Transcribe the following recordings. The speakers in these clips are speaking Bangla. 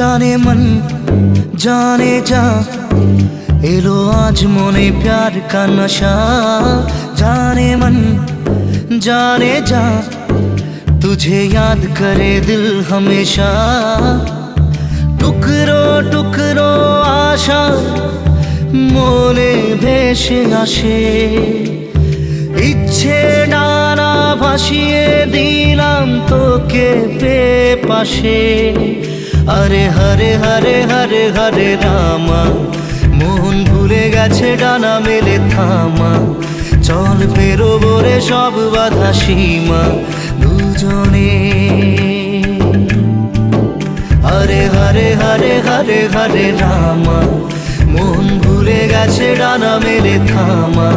जाने मन जाने जा एलो आज मोने प्यार का नशा। जाने मन जाने जा तुझे याद करे दिल हमेशा। टुकरो टुकरो आशा मोने भेसे आशे इच्छे डाना भासिए दिलाम तोके पाशे। अरे हरे हरे हरे हरे रामा মন ভুলে গেছে ডানা মেলে থামা। চল পেরোবো রে সব বাধা সীমা দুজনে। হরে হরে হরে হরে হরে রামা মন ভুলে গেছে ডানা মেলে থামা।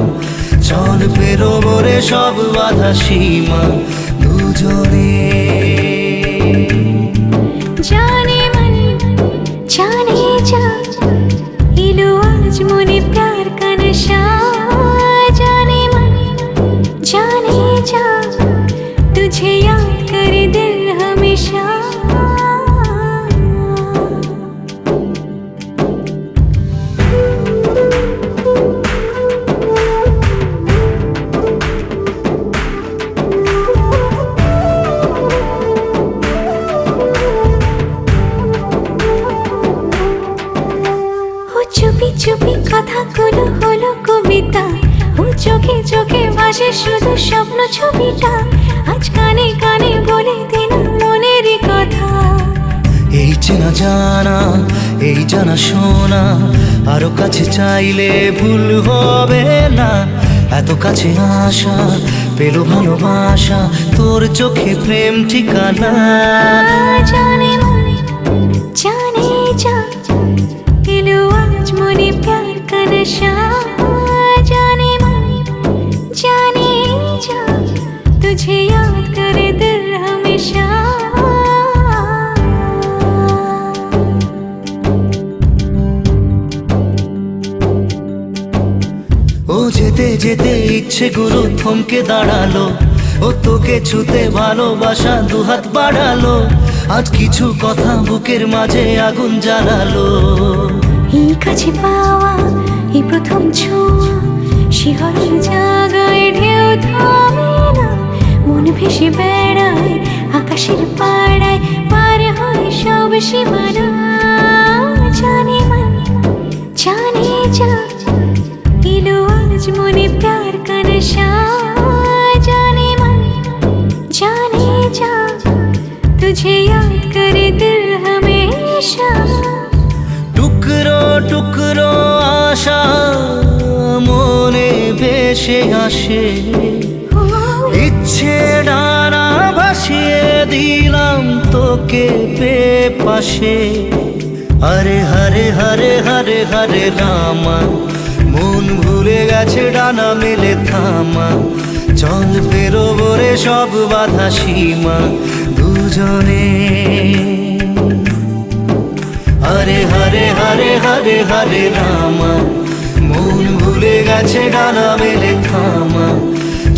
চল পেরোবো রে সব বাধা সীমা দুজনে। जाने मन जाने जा इलो आज मोने प्यार का नशा। जाने मन जाने जा तुझे याद करे दिल हमेशा। চুপি চুপি কথাগুলো হলো কবিতা। ও চোখে চোখে ভাসে শুধু স্বপ্ন ছবিটা। আজ কানে কানে বলে দিলাম মনের কথা। এই চেনা জানা এই জানা শোনা আরো কাছে চাইলে ভুল হবে না। এত কাছে আসা পেলো ভালোবাসা তোর চোখে প্রেম ঠিকানা। जाने मन जाने जा इलो आज मोने प्यार का नशा। जाने मन जाने जा तुझे याद करे दिल हमेशा। ও যেতে যেতে ইচ্ছে গুরু থমকে দাঁড়ালো। ও তোকে ছুতে ভালোবাসা দুহাত বাড়ালো। আজ কিছু কথা বুকের মাঝে আগুন জ্বালালো। এই কাছে পাওয়া এই প্রথম ছোঁয়া শিহরণ জাগায় ঢেউ থামে না। মন ভেসে বেড়ায় আকাশের পাড়ায় পার হয় সব সীমানা। জানে मन जाने जा इलो आज मोने प्यार का नशा। जाने मन जाने जा तुझे याद करे दिल हमेशा। টুকরো টুকরো আশা মনে ভেসে আসে ইচ্ছে ডানা ভাসিয়ে দিলাম তোকে পাশে। হরে হরে হরে হরে হরে রামা মন ভুলে গেছে ডানা মেলে থামা। চল পেরোবো রে সব বাধা সীমা দুজনে। হরে হরে হরে হরে হরে রামা মন ভুলে গেছে ডানা মেলে থামা।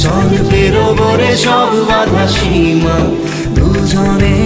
চল পেরোবো রে সব বাধা সীমা দুজনে।